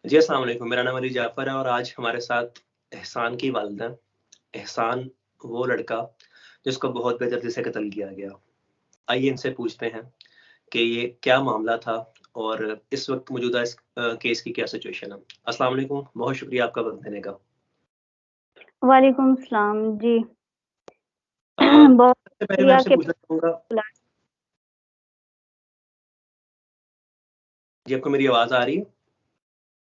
जी, अस्सलाम वालेकुम। मेरा नाम अली जाफ़र है और आज हमारे साथ एहसान की वालिदा। एहसान वो लड़का जिसको बहुत बेदर्दी से कत्ल किया गया। आइए इनसे पूछते हैं कि ये क्या मामला था और इस वक़्त मौजूदा इस केस की क्या सिचुएशन है? अस्सलाम वालेकुम, बहुत शुक्रिया आपका वक़्त देने का। वालेकुम सलाम जी। बहुत सबसे पहले मैं शुक्रिया आपसे कि पूछना चाहूँगा। जी, आपको मेरी आवाज़ आ रही है?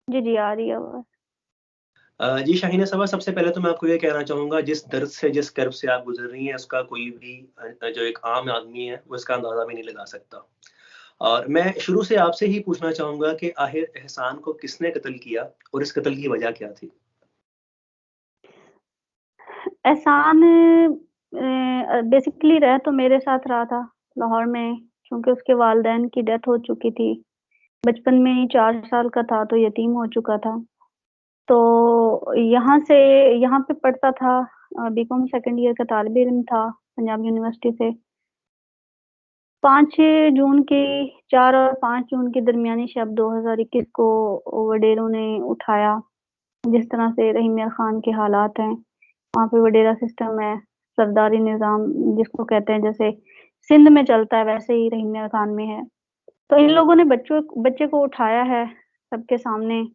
जी आ रही है आवाज़। जी, शाहीना साहबा, सबसे पहले तो मैं आपको ये कहना चाहूँगा, जिस दर्द से, जिस कर्ब से आप गुज़र रही हैं, उसका कोई भी जो एक आम आदमी है, वो इसका अंदाज़ा भी नहीं लगा सकता। और मैं शुरू से आपसे ही पूछना चाहूँगा कि आखिर एहसान को किसने कत्ल किया और इस कत्ल की वजह क्या थी? एहसान बेसिकली रह तो मेरे साथ रहा था लाहौर में, क्योंकि उसके वालिदैन की डेथ हो चुकी थी। बचपन में ही 4 साल का था तो यतीम हो चुका था। तो यहाँ पे पढ़ता था, बीकॉम सेकंड ईयर का तालिब इल्म था पंजाब यूनिवर्सिटी से। 5 जून की 4 और 5 जून की दरमियानी शब 2021 को वडेरों ने उठाया। जिस तरह से रहीम मियां खान के हालात हैं, वहाँ पे वडेरा सिस्टम है, सरदारी निज़ाम जिसको कहते हैं, जैसे सिंध में चलता है वैसे ही रहीम मियां खान में है। तो इन लोगों ने बच्चे को उठाया है, सबके सामने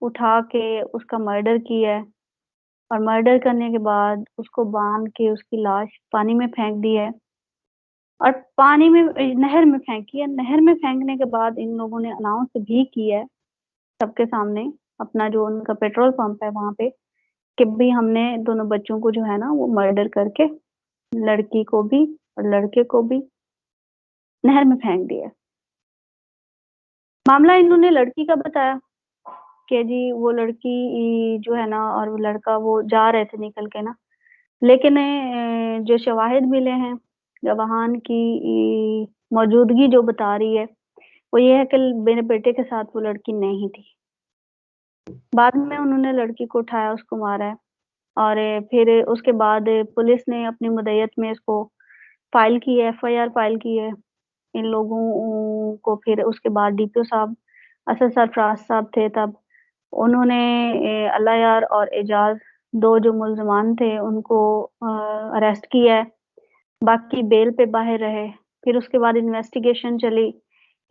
उठा के उसका मर्डर किया है और मर्डर करने के बाद उसको बांध के उसकी लाश पानी में फेंक दी है और पानी में नहर में फेंकी है। नहर में फेंकने के बाद इन लोगों ने अनाउंस भी किया है सबके सामने, अपना जो उनका पेट्रोल पंप है वहां पे, कि भी हमने दोनों बच्चों को जो है ना वो मर्डर करके लड़की को भी और लड़के को भी नहर में फेंक दिया है। मामला इन्होंने लड़की का बताया कि जी वो लड़की जो है ना और वो लड़का वो जा रहे थे निकल के ना, लेकिन जो शवाहिद मिले हैं, गवाहान की मौजूदगी जो बता रही है वो ये है कि मेरे बेटे के साथ वो लड़की नहीं थी। बाद में उन्होंने लड़की को उठाया, उसको मारा है और फिर उसके बाद पुलिस ने अपनी मुद्दत में इसको फाइल की है, एफआईआर फाइल की है इन लोगों को। फिर उसके बाद डीपीओ साहब, असद सरफराज साहब थे तब, उन्होंने अल्लाह यार और एजाज, दो जो मुल्जमान थे, उनको अरेस्ट किया है। बाकी बेल पे बाहर रहे। फिर उसके बाद इन्वेस्टिगेशन चली।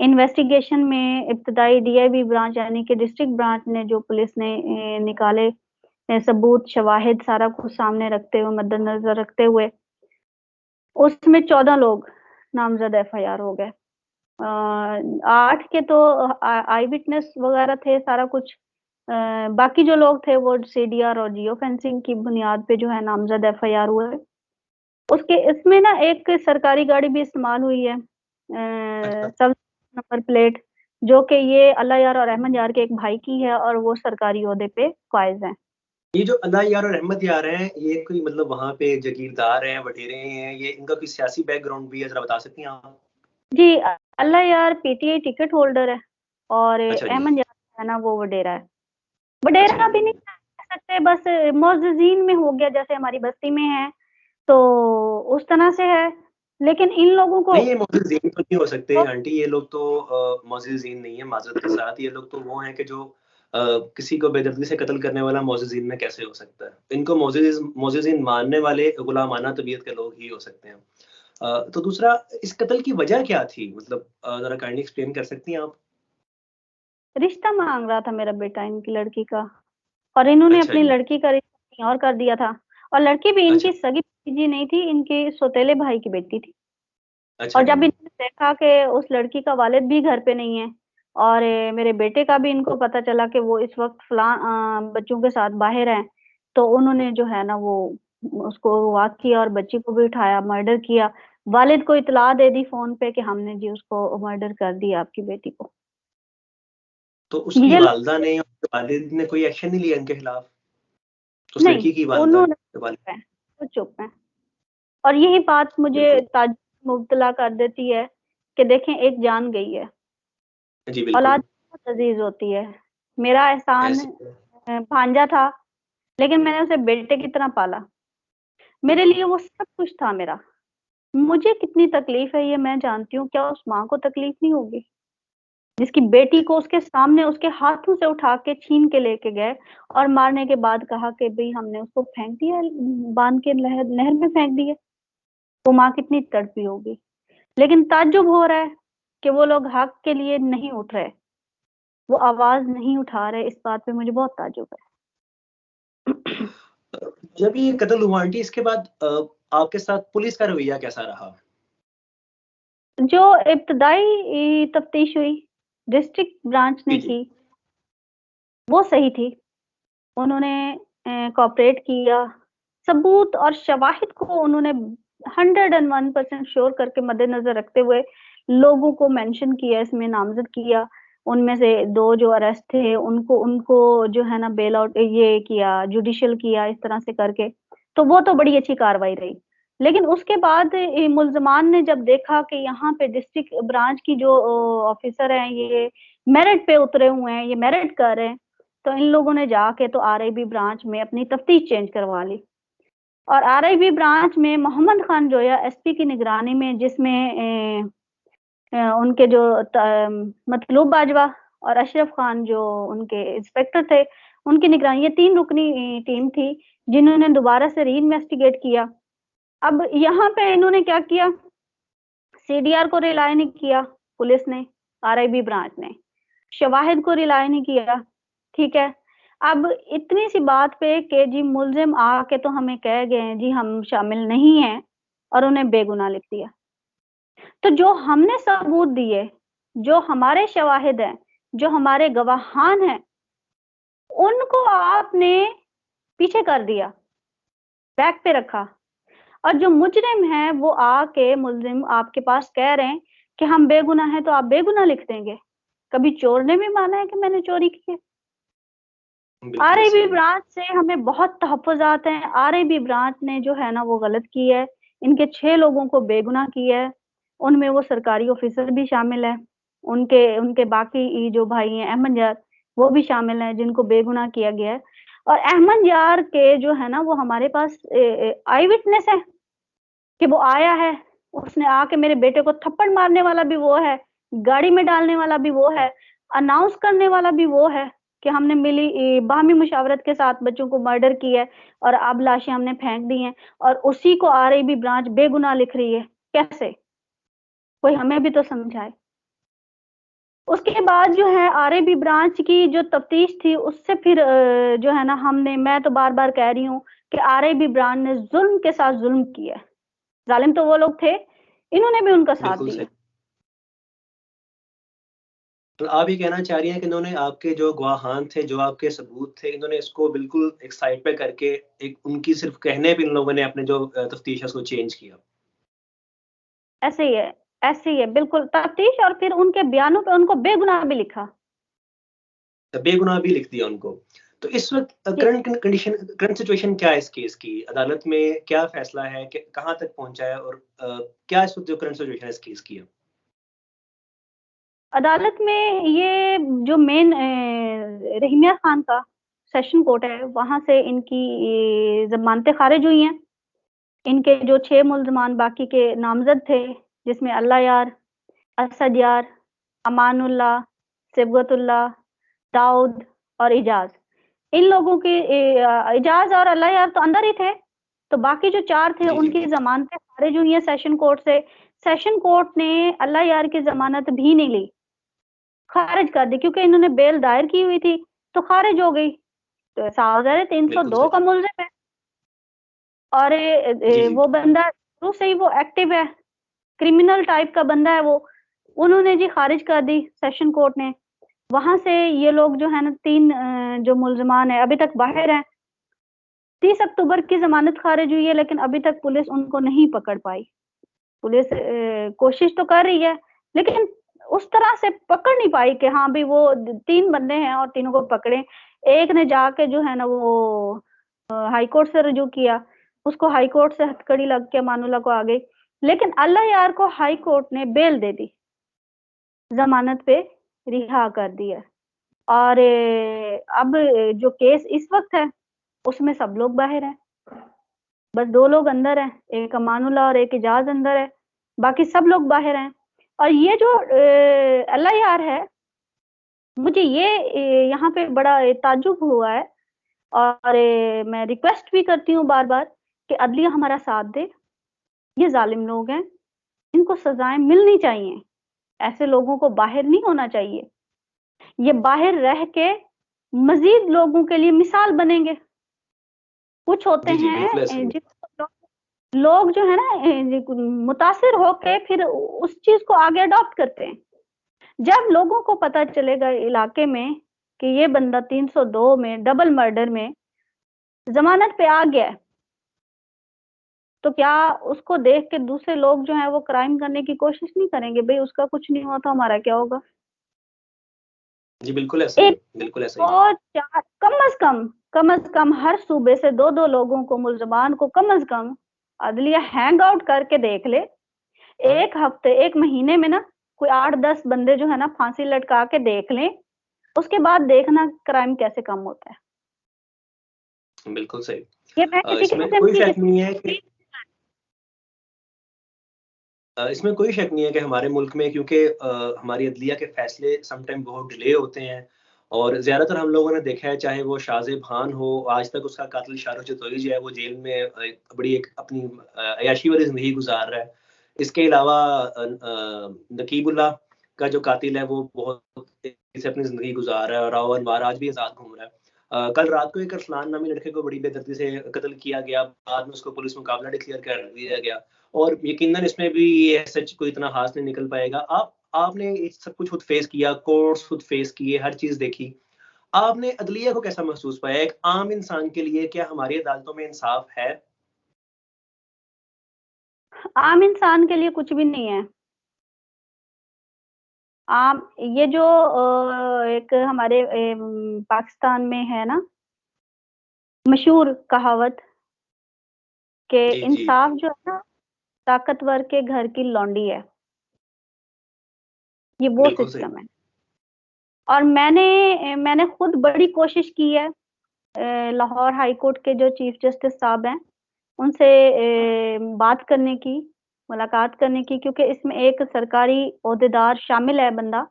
इन्वेस्टिगेशन में इब्तदाई डीआईबी ब्रांच यानी कि डिस्ट्रिक्ट ब्रांच ने, जो पुलिस ने निकाले सबूत शवाहिद सारा कुछ सामने रखते हुए, मद्देनजर रखते हुए, उसमें 14 लोग नामजद एफआईआर हो गए। 8 के तो आई विटनेस वगैरह थे, सारा कुछ। बाकी जो लोग थे वो सीडीआर और जियो फेंसिंग की बुनियाद पे जो है नामजद एफआईआर हुए। उसके इसमें ना एक सरकारी गाड़ी भी इस्तेमाल हुई है, अच्छा। सब नंबर प्लेट, जो कि ये अल्लाह यार और अहमद यार के एक भाई की है और वो सरकारी ओहदे पे फाइज हैं। ये जो अल्लाह यार और अहमद यार हैं, ये कोई मतलब वहाँ पे जागीरदार हैं, वडेरे हैं, ये इनका कोई सियासी बैकग्राउंड भी है, ज़रा बता सकती हैं आप? जी, अल्लाह यार पीटीआई टिकट होल्डर है और अच्छा जी। अहमद यार है ना वो वडेरा है। अच्छा वडेरा जी। भी नहीं कह सकते, बस मोअज़्ज़ज़ीन में हो गया, जैसे हमारी बस्ती में है तो उस तरह से है। लेकिन इन लोगों को नहीं, ये मोअज़्ज़ज़ीन तो नहीं हो सकते आंटी, ये लोग तो मोअज़्ज़ज़ीन नहीं है, माज़रत के साथ। ये लोग तो वो हैं कि जो किसी को बेदर्दी से कत्ल करने वाला मोअज़्ज़ज़ीन में कैसे हो सकता है? इनको मोअज़्ज़ज़ीन मानने वाले गुलामाना तबीयत के लोग ही हो सकते हैं। तो दूसरा, इस कत्ल की वजह क्या थी? मतलब ज़रा काइंडली एक्सप्लेन कर सकती हैं आप? रिश्ता मांग रहा था मेरा बेटा इनकी लड़की का, और इन्होंने अच्छा अपनी जी। लड़की का रिश्ता कहीं और कर दिया था। और लड़की भी अच्छा। इनकी सगी भतीजी नहीं थी, इनके सौतेले भाई की बेटी थी। अच्छा और जी। जब इन्होंने देखा कि उस लड़की का वालिद भी घर पे नहीं है और मेरे बेटे का भी इनको पता चला कि वो इस वक्त बच्चों के साथ बाहर हैं, तो उन्होंने जो है ना वो उसको वाक किया और बच्ची को भी उठाया, मर्डर किया। वालिद को इतला दे दी फोन पे कि हमने जी उसको मर्डर कर दिया, आपकी बेटी को। तो उसकी ये वालिदा लोग ने, वालिद ने कोई एक्शन नहीं लिया इनके खिलाफ? उस नहीं, लड़की की वालिदा उन्होंने ने, वालिद? चुप है, वो चुप है। और यही बात मुझे बिल्कुल। ताज्जुब में मुब्तला कर देती है कि देखें, एक जान गई है, जी, बिल्कुल। औलाद बहुत अजीज होती है। मेरा एहसान ऐसे भांजा था, लेकिन मैंने उसे बेटे की तरह पाला। मेरे लिए वो सब कुछ था मेरा। मुझे कितनी तकलीफ है ये मैं जानती हूँ, क्या उस माँ को तकलीफ नहीं होगी? जिसकी बेटी को उसके सामने उसके हाथों से उठा के छीन के लेके गए और मारने के बाद कहा कि भाई हमने उसको फेंक दिया, बांध के नहर नहर में फेंक दिया। वो माँ कितनी तड़पी होगी। लेकिन ताज्जुब हो रहा है कि वो लोग हक के लिए नहीं उठ रहे, वो आवाज नहीं उठा रहे। इस बात पे मुझे बहुत ताज्जुब है। जब ये कत्ल हुआ आंटी, इसके बाद आपके साथ पुलिस का रवैया कैसा रहा? जो इब्तदाई तफ्तीश हुई डिस्ट्रिक्ट ब्रांच ने जी जी। की, वो सही थी। उन्होंने कोऑपरेट किया, सबूत और शवाहिद को उन्होंने 101% श्योर करके मद्देनजर रखते हुए लोगों को मेंशन किया, इसमें नामजद किया। उनमें से 2 जो अरेस्ट थे उनको उनको जो है ना बेल आउट ये किया, जुडिशियल किया, इस तरह से करके। तो वो तो बड़ी अच्छी कार्रवाई रही। लेकिन उसके बाद मुल्ज़मान ने जब देखा कि यहाँ पे डिस्ट्रिक्ट ब्रांच की जो ऑफिसर हैं ये मेरिट पे उतरे हुए हैं, ये मेरिट कर रहे हैं, तो इन लोगों ने जाके तो आरआईबी ब्रांच में अपनी तफ्तीश चेंज करवा ली। और आरआईबी ब्रांच में मोहम्मद खान जोया एसपी की निगरानी में, जिसमें उनके जो मतलूब बाजवा और अशरफ खान जो उनके इंस्पेक्टर थे, उनकी निगरानी, ये 3 रुकनी टीम थी जिन्होंने दोबारा से री इन्वेस्टिगेट किया। अब यहाँ पे इन्होंने क्या किया, सीडीआर को रिलाय नहीं किया पुलिस ने, आरआईबी ब्रांच ने शवाहिद को रिलाय नहीं किया। ठीक है, अब इतनी सी बात पे कि जी मुल्जिम आके तो हमें कह गए जी हम शामिल नहीं हैं, और उन्हें बेगुनाह लिख दिया। तो जो हमने सबूत दिए, जो हमारे शवाहिद हैं, जो हमारे गवाहान हैं, उनको आपने पीछे कर दिया, बैक पे रखा। और जो मुजरिम है वो आके मुल्जिम आपके पास कह रहे हैं कि हम बेगुनाह हैं, तो आप बेगुनाह लिख देंगे। कभी चोर ने भी माना है कि मैंने चोरी की है? बिल्कुल आरआईबी सही। ब्रांच से हमें बहुत तहफ़्फ़ुज़ात हैं। आरआईबी ब्रांच ने जो है ना वो गलत की है, इनके 6 लोगों को बेगुनाह किया है। उनमें वो सरकारी ऑफिसर भी शामिल है, उनके उनके बाकी जो भाई हैं अहमद यार, वो भी शामिल हैं जिनको बेगुनाह किया गया है। और अहमद यार के जो है ना वो हमारे पास आई विटनेस है कि वो आया है, उसने आके मेरे बेटे को थप्पड़ मारने वाला भी वो है, गाड़ी में डालने वाला भी वो है, अनाउंस करने वाला भी वो है कि हमने बाहमी मुशावरत के साथ बच्चों को मर्डर किया है और अब लाशें हमने फेंक दी हैं, और उसी को आरआईबी ब्रांच बेगुनाह लिख रही है। कैसे? कोई हमें भी तो समझाए। उसके बाद जो है आरआईबी ब्रांच की जो तफ्तीश थी उससे फिर जो है ना मैं तो बार-बार कह रही हूँ कि आरआईबी ब्रांच ने ज़ुल्म के साथ ज़ुल्म किया है। ज़ालिम तो वो लोग थे, इन्होंने भी उनका साथ बिल्कुल दिया। सही। तो आप ये कहना चाह रही हैं कि इन्होंने आपके जो गवाहान थे, जो आपके सबूत थे, इन्होंने इसको बिल्कुल एक साइड पे करके एक उनकी सिर्फ़ कहने पे इन लोगों ने अपने जो तफ्तीश है उसको चेंज किया। ऐसे ही है, ऐसे ही है, बिल्कुल तफ्तीश, और फिर उनके बयानों पे उनको बेगुनाह भी लिखा। बेगुनाह भी लिख दिया उनको। तो इस वक़्त जी, करंट सिचुएशन क्या है इस केस की? अदालत में क्या फ़ैसला है? क कहाँ तक पहुँचा है और क्या इस वक़्त जो करंट सिचुएशन है इस केस की है? अदालत में ये जो मेन रहीमिया खान का सेशन कोर्ट है, वहाँ से इनकी ज़मानतें ख़ारिज हुई हैं। इनके जो 6 मुल्ज़मान बाकी के नामज़द थे, जिसमें अल्लाह यार, असद यार, अमानुल्लाह, सिबगतुल्लाह, दाऊद और इजाज़। इन लोगों की इजाज़ और अल्लाह यार तो अंदर ही थे, तो बाकी जो 4 थे जी, जी। उनकी ज़मानतें ख़ारिज हुई हैं सेशन कोर्ट से। सेशन कोर्ट ने अल्लाह यार की ज़मानत भी नहीं ली, ख़ारिज कर दी, क्योंकि इन्होंने बेल दायर की हुई थी, तो ख़ारिज हो गई। तो साहब बिल्कुल 302 का सही। मुल्ज़िम है, और जी, जी। वो बंदा शुरू से ही वो एक्टिव है, क्रिमिनल टाइप का बंदा है वो। उन्होंने जी ख़ारिज कर दी सेशन कोर्ट ने। वहाँ से ये लोग जो है ना 3 जो मुल्ज़मान हैं अभी तक बाहर हैं। 30 अक्टूबर की ज़मानत ख़ारिज हुई है, लेकिन अभी तक पुलिस उनको नहीं पकड़ पाई। पुलिस कोशिश तो कर रही है, लेकिन उस तरह से पकड़ नहीं पाई कि हाँ भई वो 3 बंदे हैं और तीनों को पकड़ें। एक ने जाके जो है ना वो हाई कोर्ट से रुजू किया, उसको हाई कोर्ट से हथकड़ी लग के अमानुल्लाह को आ गई। लेकिन अल्लाह यार को हाई कोर्ट ने बेल दे दी, ज़मानत पे रिहा कर दिया। और अब जो केस इस वक़्त है, उसमें सब लोग बाहर हैं। बस 2 लोग अंदर हैं, एक अमानुल्लाह और एक इजाज़ अंदर है, बाकी सब लोग बाहर हैं। और ये जो अल्लाह यार है, मुझे ये यहाँ पे बड़ा ताज्जुब हुआ है, और मैं रिक्वेस्ट भी करती हूँ बार-बार कि अदलिया हमारा साथ दे। ये ज़ालिम लोग हैं, इनको सज़ाएँ मिलनी चाहिए। ऐसे लोगों को बाहर नहीं होना चाहिए। ये बाहर रह के मज़ीद लोगों के लिए मिसाल बनेंगे। कुछ होते जी, जी, हैं बिल्कुल ऐसे ही है। जिनको लोग जो है ना मुतासिर होके फिर उस चीज़ को आगे अडॉप्ट करते हैं। जब लोगों को पता चलेगा इलाके में कि ये बंदा 302 में डबल मर्डर में ज़मानत पे आ गया है, तो क्या उसको देख के दूसरे लोग जो हैं वो क्राइम करने की कोशिश नहीं करेंगे? भई उसका कुछ नहीं हुआ तो हमारा क्या होगा? जी, बिल्कुल ऐसा ही है, एक बिल्कुल ऐसा ही है। और 4 कम से कम हर सूबे से 2-2 लोगों को, मुल्ज़मान को कम से कम अदलिया हैंग आउट करके देख ले। 1 हफ्ते, 1 महीने में ना कोई 8-10 बंदे जो है ना फांसी लटका के देख लें, उसके बाद देखना क्राइम कैसे कम होता है। बिल्कुल सही। ये मैं किसी के इसमें कोई सिंपली शक नहीं है कि किसी इसमें कोई शक नहीं है कि हमारे मुल्क में क्योंकि हमारी अदलिया के फ़ैसले सम टाइम बहुत डिले होते हैं और ज़्यादातर हम लोगों ने देखा है चाहे वो शाज़ेब खान हो, आज तक उसका कातिल शाहरुख जतोई जो है वो जेल में बड़ी एक अपनी अय्याशी वाली ज़िंदगी गुज़ार रहा है। इसके अलावा नकीबुल्लाह का जो कातिल है वो बहुत तेज़ी से अपनी ज़िंदगी गुज़ार रहा है और राव अनवर आज भी आज़ाद घूम रहा है। कल रात को एक अरसलान नामी लड़के को बड़ी बेदर्दी से कत्ल किया गया, बाद में उसको पुलिस मुकाबला डिक्लेयर कर दिया गया। और यकीनन इसमें भी ये सच कोई इतना ख़ास नहीं निकल पाएगा। आपने ये सब कुछ खुद फ़ेस किया, कोर्ट्स खुद फ़ेस किए, हर चीज़ देखी। आपने अदलिया को कैसा महसूस पाया? एक आम इंसान के लिए क्या हमारी अदालतों में इंसाफ़ है? आम इंसान के लिए कुछ भी नहीं है। आम ये जो एक हमारे पाकिस्तान में है ना मशहूर कहावत कि जी, जी। इंसाफ जो है ना ताकतवर के घर की लौंडी है। ये वो बिल्कुल सही। सिस्टम है। और मैंने खुद बड़ी कोशिश की है लाहौर हाई कोर्ट के जो चीफ जस्टिस साहब हैं, उनसे बात करने की, मुलाकात करने की, क्योंकि इसमें एक सरकारी ओहदेदार शामिल है बंदा,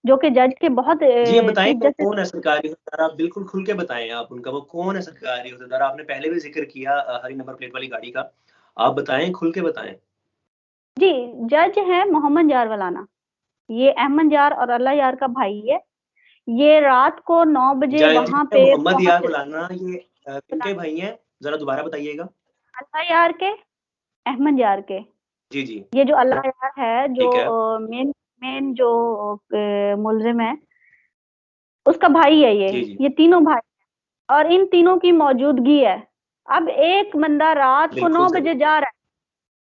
जो कि जज के बहुत जी, आप बताएँ चीफ वो जस्टिस कौन है सरकारी ओहदेदार? आप बिल्कुल खुल के बताएँ आप उनका, वो कौन है सरकारी ओहदेदार? आपने पहले भी ज़िक्र किया हरी नंबर प्लेट वाली गाड़ी का। आप बताएँ, खुल के बताएँ। जी, जज है मोहम्मद यार वलाना। ये अहमद यार और अल्लाह यार का भाई है। ये रात को 9 बजे जज वहाँ है पे मोहम्मद यार पहुँच मौलाना ये किनके भाई हैं? ज़रा दोबारा बताइएगा। अल्लाह यार के, अहमद यार के। जी, जी। ये जो अल्लाह यार है, जो ठीक है। मेन मेन जो मुल्ज़िम है, उसका भाई है ये। जी, जी। ये तीनों भाई हैं और इन तीनों की मौजूदगी है। अब एक बंदा रात को बिल्कुल 9 सही। बजे जा रहा है,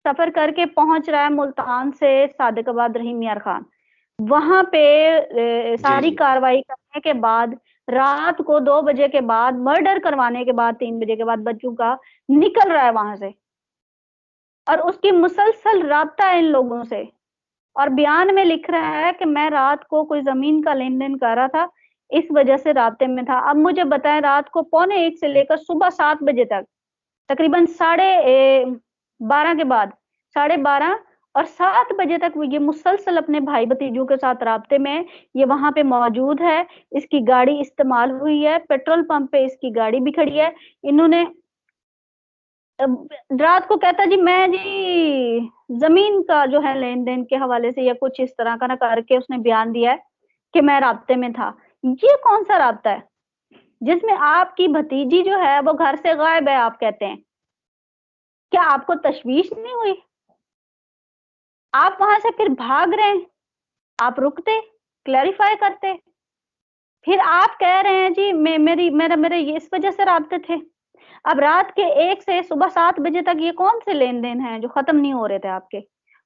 सफ़र करके पहुँच रहा है मुल्तान से सादिकाबाद रहीम यार खान। वहाँ पे जी, सारी जी। कार्रवाई करने के बाद रात को 2 बजे के बाद मर्डर करवाने के बाद 3 बजे के बाद बच्चों का निकल रहा है वहाँ से। और उसकी मुसलसल राब्ता है इन लोगों से। और बयान में लिख रहा है कि मैं रात को कोई ज़मीन का लेन-देन कर रहा था, इस वजह से राब्ते में था। अब मुझे बताएँ रात को पौने 1 से लेकर सुबह 7 बजे तक, तकरीबन साढ़े 12 के बाद, साढ़े 12 और 7 बजे तक वो ये मुसलसल अपने भाई-भतीजों के साथ राब्ते में है। ये वहाँ पे मौजूद है, इसकी गाड़ी इस्तेमाल हुई है, पेट्रोल पंप पे इसकी गाड़ी भी खड़ी है। इन्होंने रात को कहता जी मैं जी ज़मीन का जो है लेन-देन के हवाले से या कुछ इस तरह का ना करके उसने बयान दिया है कि मैं राब्ते में था। ये कौन-सा राब्ता है? जिसमें आपकी भतीजी जो है वो घर से गायब है आप कहते हैं। क्या आपको तशवीश नहीं हुई? आप वहाँ से फिर भाग रहे हैं, आप रुकते, क्लैरिफ़ाई करते। फिर आप कह रहे हैं जी मैं मेरी मेरा मेरे ये इस वजह से राब्ते थे। अब रात के 1 से सुबह 7 बजे तक ये कौन से लेन-देन हैं जो खत्म नहीं हो रहे थे आपके?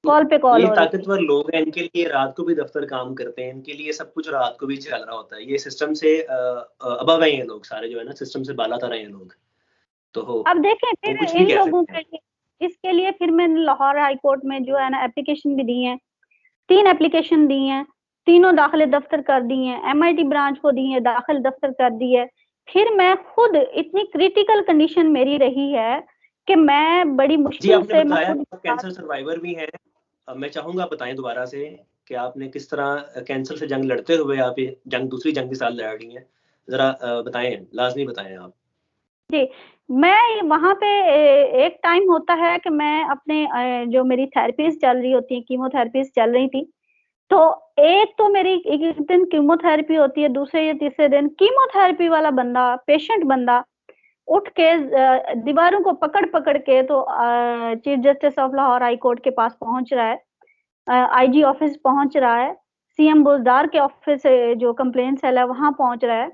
कॉल पे कॉल ये हो रही थी। ताकतवर लोग हैं, इनके लिए रात को भी दफ़्तर काम करते हैं, इनके लिए सब कुछ रात को भी चल रहा होता है। ये सिस्टम से अबव हैं ये लोग सारे जो है ना, सिस्टम से बाला-तर हैं ये लोग। तो अब देखें वो फिर कुछ नहीं इन कह लोगों सकते के हैं। लिए इसके लिए फिर मैंने लाहौर हाई कोर्ट में जो है ना एप्लीकेशन भी दी है। 3 एप्लीकेशन दी हैं, तीनों दाखिले दफ्तर कर दी हैं, एमआईटी ब्रांच को दी है, दाखिल दफ्तर कर दी है। फिर मैं खुद इतनी क्रिटिकल कंडीशन मेरी रही है कि मैं बड़ी जी, मुश्किल आपने से मैं बताया खुद कि आप कैंसर सर्वाइवर भी हैं। मैं चाहूँगा आप बताएँ दोबारा से कि आपने किस तरह कैंसर से जंग लड़ते हुए आप ये दूसरी जंग के साथ लड़ रही हैं, ज़रा बताएँ, लाज़मी बताएँ आप। जी, मैं वहाँ पे एक टाइम होता है कि मैं अपने जो मेरी थेरेपीज़ चल रही होती हैं, कीमोथेरेपीज़ चल रही थी, तो एक तो मेरी एक दिन कीमोथेरेपी होती है, दूसरे या तीसरे दिन कीमोथेरेपी वाला बंदा, पेशेंट बंदा उठ के दीवारों को पकड़-पकड़ के तो chief justice of Lahore high court के पास पहुँच रहा है, आईजी ऑफिस पहुँच रहा है, सीएम बुज़दार के ऑफिस जो कंप्लेंट सेल है वहाँ पहुँच रहा है।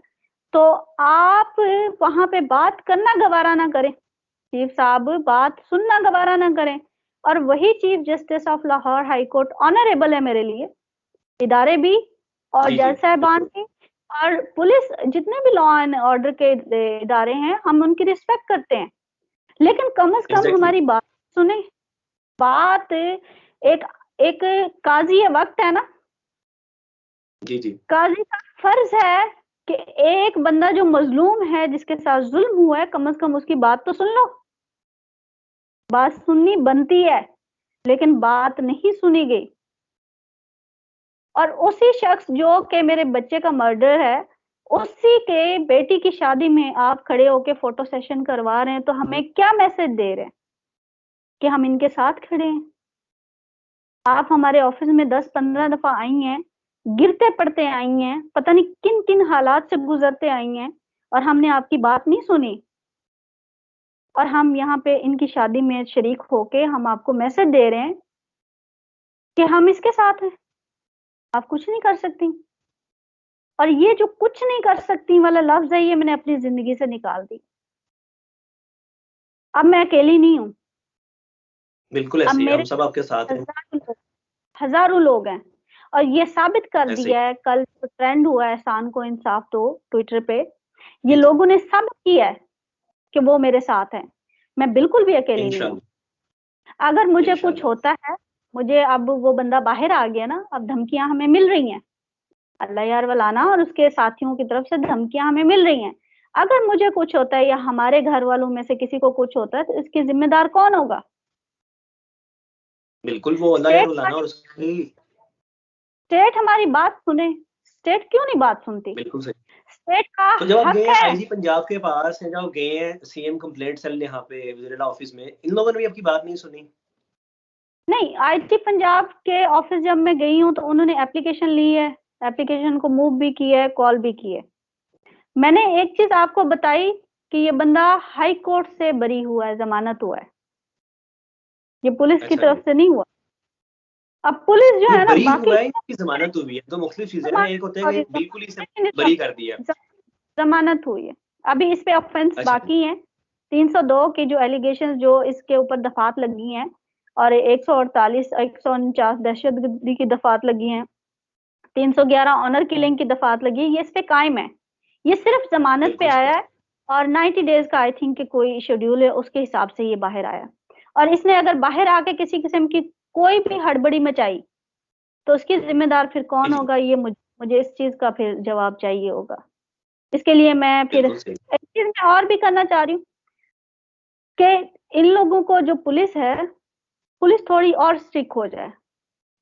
तो आप वहाँ पे बात करना गवारा ना करें, चीफ साहब बात सुनना गवारा ना करें और वही chief justice of Lahore high court honourable है मेरे लिए, इदारे भी और जी, जी, जज साहिबान बिल्कुल। भी और पुलिस जितने भी लॉ एंड ऑर्डर के इदारे हैं, हम उनकी रिस्पेक्ट करते हैं। लेकिन कम से कम एग्ज़ैक्टली। हमारी बात सुने। बात एक एक काज़ी वक़्त है ना, जी, जी। काज़ी का फ़र्ज़ है कि एक बंदा जो मज़लूम है, जिसके साथ ज़ुल्म हुआ है, कम से कम उसकी बात तो सुन लो। बात सुननी बनती है, लेकिन बात नहीं सुनी गई। और उसी शख्स जो कि मेरे बच्चे का मर्डर है, उसी के बेटी की शादी में आप खड़े होके फ़ोटो सेशन करवा रहे हैं, तो हमें क्या मैसेज दे रहे हैं? कि हम इनके साथ खड़े हैं। आप हमारे ऑफ़िस में 10-15 दफ़ा आई हैं, गिरते-पड़ते आई हैं, पता नहीं किन-किन हालात से गुज़रते आई हैं और हमने आपकी बात नहीं सुनी। और हम यहाँ पे इनकी शादी में शरीक होके हम आपको मैसेज दे रहे हैं कि हम इसके साथ हैं, आप कुछ नहीं कर सकती। और ये जो कुछ नहीं कर सकती वाला लफ्ज़ है, ये मैंने अपनी ज़िंदगी से निकाल दी। अब मैं अकेली नहीं हूँ, बिल्कुल अब ऐसे ही है, मेरे हम सब आपके साथ हैं। हज़ारों लोग हैं और ये साबित कर ऐसे ही। दिया है, कल जो ट्रेंड हुआ है एहसान को इंसाफ दो ट्विटर पे, ये जी, जी। लोगों ने साबित किया है कि वो मेरे साथ हैं। मैं बिल्कुल भी अकेली नहीं हूँ। इंशाल्लाह, अगर मुझे कुछ इंशाल्लाह। होता है, मुझे अब वो बंदा बाहर आ गया ना, अब धमकियाँ हमें मिल रही हैं। अल्लाह यार वलाना और उसके साथियों की तरफ से धमकियाँ हमें मिल रही हैं। अगर मुझे कुछ होता है या हमारे घर वालों में से किसी को कुछ होता है, तो इसकी ज़िम्मेदार कौन होगा? बिल्कुल, वो अल्लाह यार स्टेट रुलाना और उसकी स्टेट हमारी बात सुने। स्टेट क्यों नहीं बात सुनती? बिल्कुल सही। स्टेट का तो जब आप गए हक हैं है। आईजी पंजाब के पास या जब गए हैं सीएम कंप्लेंट सेल यहाँ पे वज़ीर ऑफिस में, इन लोगों ने भी आपकी बात नहीं सुनी? नहीं, आईटी पंजाब के ऑफिस जब मैं गई हूँ, तो उन्होंने एप्लीकेशन ली है, एप्लीकेशन को मूव भी किया है, कॉल भी की है। मैंने एक चीज़ आपको बताई कि ये बंदा हाई कोर्ट से बरी हुआ है, ज़मानत हुआ है। ये पुलिस की अच्छा जी। तरफ से नहीं हुआ। अब पुलिस जो नहीं, है ना बरी बाकी हुआ है या उसकी ज़मानत हुई है? 2 मुख्तलिफ चीज़ें हैं ना, एक होता है सॉरी कि बिल्कुल ही इसे ज बरी कर दिया। ज़मानत हुई है। अभी इस पे ऑफेंस अच्छा जी। बाकी हैं। 302 की जो एलिगेशंस जो इसके ऊपर दफ़ात लगी हैं और 148 149 दहशतगर्दी की दफ़ात लगी हैं। 311 ऑनर किलिंग की दफ़ात लगी है, ये इस पे कायम है। ये सिर्फ़ ज़मानत पे बिल्कुल सही। आया है और 90 डेज़ का आई थिंक कि कोई शेड्यूल है, उसके हिसाब से ये बाहर आया। और इसने अगर बाहर आके किसी किस्म की कोई भी हड़बड़ी मचाई, तो उसकी ज़िम्मेदार फिर जी, कौन जी। होगा, ये मुझे इस चीज़ का फिर जवाब चाहिए होगा। इसके लिए मैं फिर बिल्कुल सही। एक चीज़ मैं और भी करना चाह रही हूँ कि इन लोगों को जो पुलिस थोड़ी और स्ट्रिक्ट हो जाए।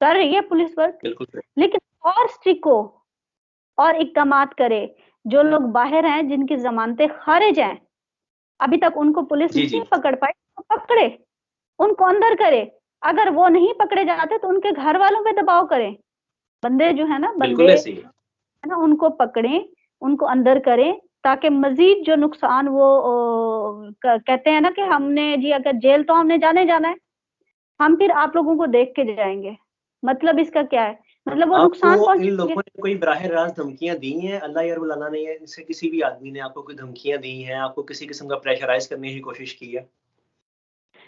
कर रही है पुलिस वर्क, बिल्कुल सही। लेकिन और स्ट्रिक्ट हो और इक़दामात करे। जो लोग बाहर हैं, जिनकी ज़मानतें ख़ारिज हैं, अभी तक उनको पुलिस जी, नहीं जी। पकड़ पाई, तो पकड़े, उनको अंदर करे। अगर वो नहीं पकड़े जाते, तो उनके घर वालों पे दबाव करें। बंदे जो है ना, बिल्कुल ऐसे ही है। है ना, उनको पकड़ें, उनको अंदर करें, ताकि मज़ीद जो नुकसान वो कहते हैं ना कि हमने जी अगर जेल तो हमने जाने जाना है, हम फिर आप लोगों को देख के जाएँगे। मतलब इसका क्या है? मतलब वो आपको नुकसान इन पहुँचाएँगे। लोगों ने कोई बराह रास्त धमकियाँ दी हैं? अल्लाह यार वलाना ने या इनसे किसी भी आदमी ने आपको कोई धमकियाँ दी हैं? आपको किसी किस्म का प्रेशराइज़ करने की कोशिश की है?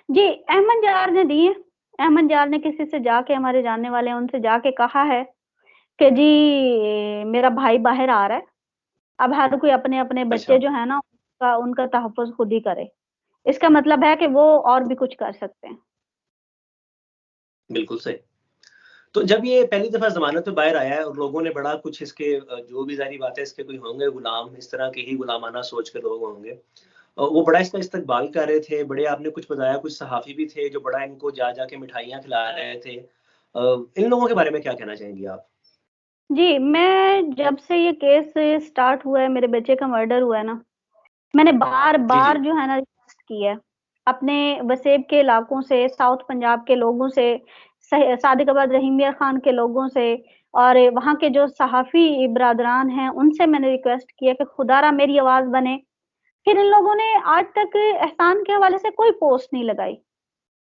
जी, अहमद यार ने दी है। अहमद यार ने किसी से जाके हमारे जानने वाले हैं, उनसे जाके कहा है कि जी मेरा भाई बाहर आ रहा है। अब हर कोई अपने-अपने बच्चे अच्छा, जो है ना, उनका तहफ़्फ़ुज़ खुद ही करे। इसका मतलब है कि वो और भी कुछ कर सकते हैं। बिल्कुल सही। तो जब ये पहली दफ़ा ज़मानत पे बाहर आया है और लोगों ने बड़ा कुछ इसके जो भी ज़ाहिर बात है इसके कोई होंगे गुलाम, इस तरह के ही गुलामाना सोच के लोग होंगे। वो बड़ा इसका इस्तकबाल कर रहे थे, बड़े आपने कुछ बताया कुछ सहाफ़ी भी थे जो बड़ा इनको जा-जा के मिठाइयाँ खिला रहे थे। इन लोगों के बारे में क्या कहना चाहेंगी आप? जी, मैं जब से ये केस स्टार्ट हुआ है, मेरे बच्चे का मर्डर हुआ है ना, मैंने जी, बार-बार जी। जो है ना रिक्वेस्ट की है, अपने वसेब के इलाकों से, साउथ पंजाब के लोगों से, सादिकाबाद रहीम मियां खान के लोगों से और वहाँ के जो सहाफ़ी बिरादरान हैं, उनसे मैंने रिक्वेस्ट की है कि खुदारा मेरी आवाज़ बने। फिर इन लोगों ने आज तक एहसान के हवाले से कोई पोस्ट नहीं लगाई,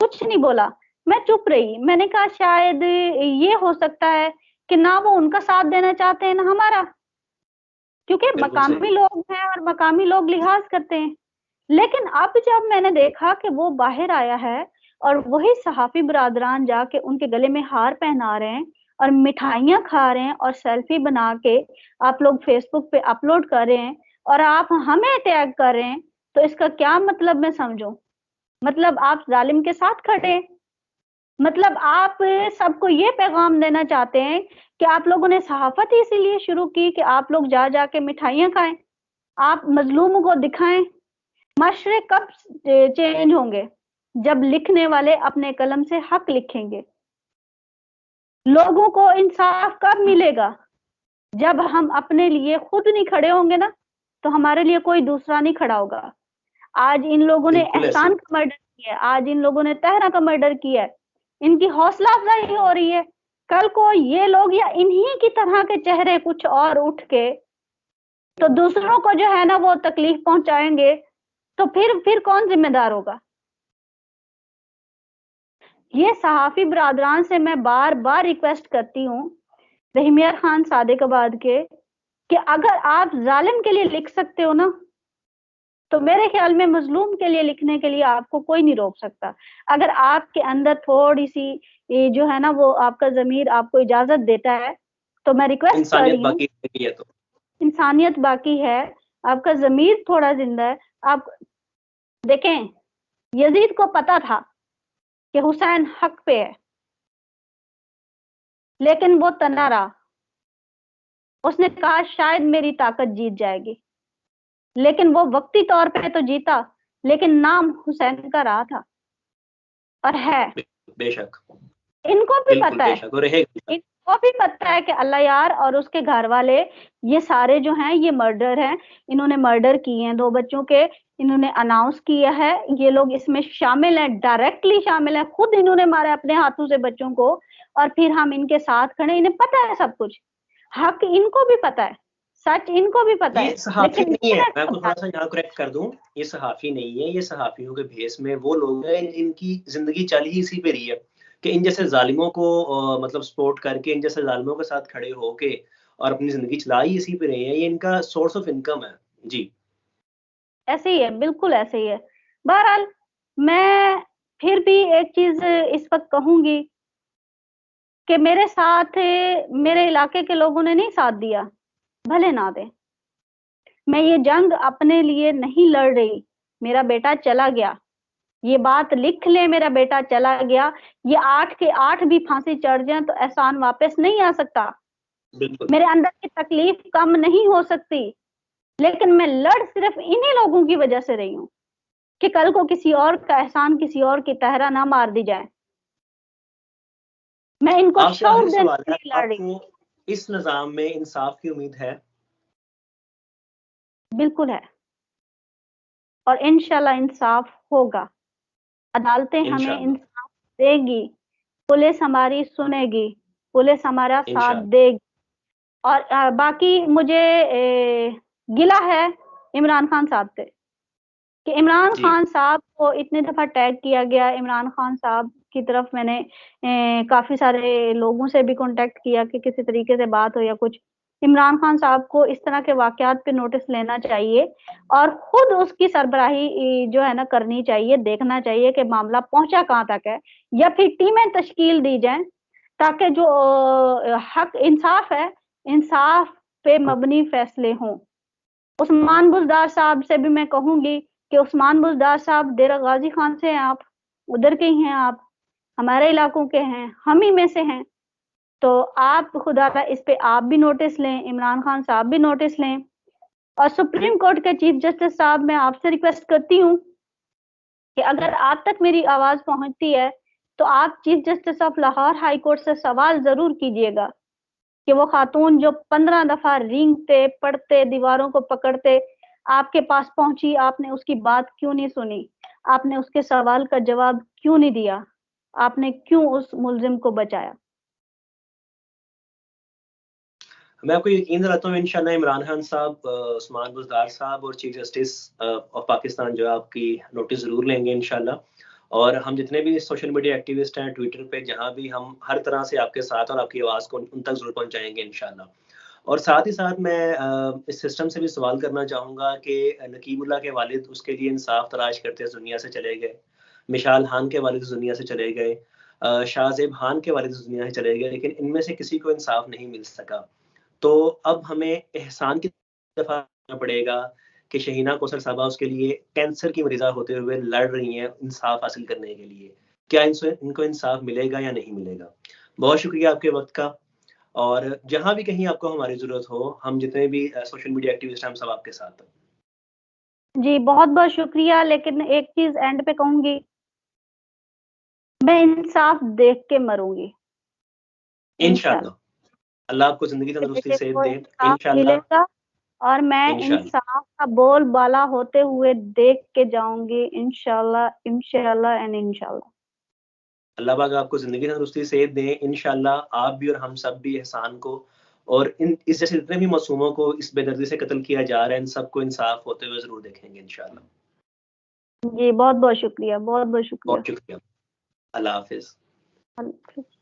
कुछ नहीं बोला। मैं चुप रही। मैंने कहा शायद ये हो सकता है कि ना वो उनका साथ देना चाहते हैं, ना हमारा। क्योंकि बिल्कुल मकामी सही। लोग हैं और मकामी लोग लिहाज़ करते हैं। लेकिन अब जब मैंने देखा कि वो बाहर आया है और वही सहाफ़ी बिरादरान जाके उनके गले में हार पहना रहे हैं और मिठाइयाँ खा रहे हैं और सेल्फी बना के आप लोग फ़ेसबुक पे अपलोड कर रहे हैं और आप हमें टैग कर रहे हैं, तो इसका क्या मतलब मैं समझूँ? मतलब आप ज़ालिम के साथ खड़े हैं। मतलब आप सबको ये पैगाम देना चाहते हैं कि आप लोगों ने सहाफ़त ही इसीलिए शुरू की कि आप लोग जा-जा के मिठाइयाँ खाएँ, आप मज़लूम को दिखाएँ। माशरे कब चेंज होंगे? जब लिखने वाले अपने कलम से हक लिखेंगे। लोगों को इंसाफ कब मिलेगा? जब हम अपने लिए खुद नहीं खड़े होंगे ना, तो हमारे लिए कोई दूसरा नहीं खड़ा होगा। आज इन लोगों ने बिल्कुल ऐसे एहसान ही। का मर्डर किया है, आज इन लोगों ने तहरा का मर्डर किया है। इनकी हौसला अफ़ज़ाई हो रही है। कल को ये लोग या इन्हीं की तरह के चेहरे कुछ और उठ के, तो दूसरों को जो है ना वो तकलीफ पहुँचाएँगे, तो फिर कौन ज़िम्मेदार होगा? ये सहाफ़ी बिरादरान से मैं बार-बार रिक्वेस्ट करती हूँ, रहीमिया खान सादिकाबाद के, कि अगर आप ज़ालिम के लिए लिख सकते हो ना, तो मेरे ख़्याल में मज़लूम के लिए लिखने के लिए आपको कोई नहीं रोक सकता। अगर आपके अंदर थोड़ी-सी ये जो है ना वो आपका ज़मीर आपको इजाज़त देता है, तो मैं रिक्वेस्ट कर इंसानियत रही हूँ, बाकी रह गई है तो। इंसानियत बाकी है, आपका ज़मीर थोड़ा ज़िंदा है। आप देखें, यज़ीद को पता था कि हुसैन हक़ पे है, लेकिन वो तना रहा। उसने कहा शायद मेरी ताकत जीत जाएगी, लेकिन वो वक़्ती तौर पे तो जीता, लेकिन नाम हुसैन का रहा था और है। बेशक, इनको भी बिल्कुल पता है, बेशक और रहेगा। इनको भी पता है कि अल्लाह यार और उसके घर वाले ये सारे जो हैं ये मर्डर हैं, इन्होंने मर्डर किए हैं 2 बच्चों के, इन्होंने अनाउंस किया है, ये लोग इसमें शामिल हैं, डायरेक्टली शामिल हैं, खुद इन्होंने मारा अपने हाथों से बच्चों को और फिर हम इनके साथ खड़े, इन्हें पता है सब कुछ। हक इनको भी पता है, सच इनको भी पता ये है, सहाफ़ी लेकिन नहीं ये है, ना मैं आपको बता थोड़ा-सा यहाँ करेक्ट कर दूँ, ये सहाफ़ी नहीं है, ये सहाफ़ियों के भेष में वो लोग हैं, इनकी ज़िंदगी चल ही इसी पे रही है, कि इन जैसे ज़ालिमों को मतलब सपोर्ट करके, इन जैसे ज़ालिमों के साथ खड़े होके और अपनी ज़िंदगी चला ही इसी पे रहे हैं, ये इनका सोर्स ऑफ इनकम है। जी। ऐसे ही है, बिल्कुल ऐसे ही है। बहरहाल, मैं फिर भी एक चीज़ इस वक़्त कहूँगी कि मेरे साथ मेरे इलाके के लोगों ने नहीं साथ दिया, भले ना दें। मैं ये जंग अपने लिए नहीं लड़ रही, मेरा बेटा चला गया। ये बात लिख लें मेरा बेटा चला गया, ये 8 के 8 भी फांसी चढ़ जाएँ तो एहसान वापस नहीं आ सकता। बिल्कुल। मेरे अंदर की तकलीफ कम नहीं हो सकती, लेकिन मैं लड़ सिर्फ़ इन्हीं लोगों की वज़ह से रही हूँ कि कल को किसी और का एहसान किसी और की तहरा ना मार दी जाए। मैं इनको आपसे शऊर आखिरी देने सवाल के है, लिए लड़ रही आपको इस निज़ाम में इंसाफ़ की उम्मीद है? हूँ। बिल्कुल है और इंशाल्लाह इंसाफ़ होगा। अदालतें हमें इंशाअल्लाह, इंसाफ़ देगी, पुलिस हमारी सुनेगी, पुलिस हमारा साथ इंशाअल्लाह। देगी और बाकी मुझे गिला है इमरान खान साहब से कि इमरान जी, खान साहब को इतनी दफ़ा टैग किया गया, इमरान खान साहब की तरफ मैंने काफ़ी सारे लोगों से भी कॉन्टैक्ट किया कि किसी तरीके से बात हो या कुछ। इमरान खान साहब को इस तरह के वाक़यात पे नोटिस लेना चाहिए और खुद उसकी सरबराही जो है ना करनी चाहिए, देखना चाहिए कि मामला पहुँचा कहाँ तक है या फिर टीमें तश्कील दी जाएँ ताकि जो हक इंसाफ़ है, इंसाफ़ पे मबनी फ़ैसले हों। उस्मान बुज़दार साहब से भी मैं कहूँगी कि उस्मान बुज़दार साहब डेरा गाज़ी खान से हैं आप, उधर के ही हैं आप, हमारे इलाकों के हैं, हम ही में से हैं। तो आप खुदारा इस पे आप भी नोटिस लें, इमरान खान साहब भी नोटिस लें और सुप्रीम कोर्ट के चीफ जस्टिस साहब मैं आपसे रिक्वेस्ट करती हूँ कि अगर आप तक मेरी आवाज़ पहुँचती है, तो आप chief justice of Lahore high court से सवाल जरूर कीजिएगा कि वो खातून जो 15 दफा रेंगते पड़ते दीवारों को पकड़ते आपके पास पहुंची, आपने उसकी बात क्यों नहीं सुनी? आपने उसके सवाल का जवाब क्यों नहीं दिया? आपने क्यों उस मुलजिम को बचाया? मैं आपको यकीन दिलाता हूँ इंशाल्लाह इमरान खान साहब, उस्मान बुज़दार साहब और चीफ जस्टिस ऑफ पाकिस्तान जो है आपकी नोटिस ज़रूर लेंगे इंशाल्लाह। और हम जितने भी सोशल मीडिया एक्टिविस्ट हैं ट्विटर पे, जहाँ भी, हम हर तरह से आपके साथ और आपकी आवाज़ को उन तक ज़रूर पहुँचाएँगे इंशाल्लाह। और साथ ही साथ मैं इस सिस्टम से भी सवाल करना चाहूँगा कि नकीबुल्लाह के वालिद उसके लिए इंसाफ तलाश करते इस दुनिया से चले गए। मिशाल खान के वालिद इस दुनिया से चले गए। शाहज़ेब खान के वालिद इस दुनिया से चले गए, लेकिन इनमें से किसी को इंसाफ नहीं मिल सका। तो अब हमें एहसान की तरफ आना पड़ेगा कि शहीना कौसर साहबा उसके लिए कैंसर की मरीज़ा होते हुए लड़ रही हैं इंसाफ हासिल करने के लिए। क्या इनको इंसाफ मिलेगा या नहीं मिलेगा? बहुत शुक्रिया आपके वक़्त का, और जहाँ भी कहीं आपको हमारी ज़रूरत हो, हम जितने भी सोशल मीडिया एक्टिविस्ट हैं, हम सब आपके साथ हैं। जी, बहुत-बहुत शुक्रिया। लेकिन एक चीज़ एंड पे कहूँगी, मैं इंसाफ देख के मरूँगी, इंशाल्लाह। इंशाअल्लाह। अल्लाह आपको ज़िंदगी मेरे तंदुरुस्ती बेटे सेहत को दे। इंसाफ इंशाअल्लाह, मिलेगा और मैं इंशाअल्लाह। इंसाफ का बोलबाला होते हुए देख के जाऊँगी, इंशाल्लाह, इंशाल्लाह एंड इंशाल्लाह। अल्लाह पाक आपको ज़िंदगी तंदुरुस्ती सेहत दे। इंशाअल्लाह आप भी और हम सब भी एहसान को और इस जैसे जितने भी मासूमों को इस बेदर्दी से कत्ल किया जा रहा है, इन सबको इंसाफ होते हुए ज़रूर देखेंगे इंशाअल्लाह। जी, बहुत-बहुत शुक्रिया, बहुत-बहुत शुक्रिया। बहुत शुक्रिया। अल्लाह हाफ़िज़। अल्लाह हाफ़िज़।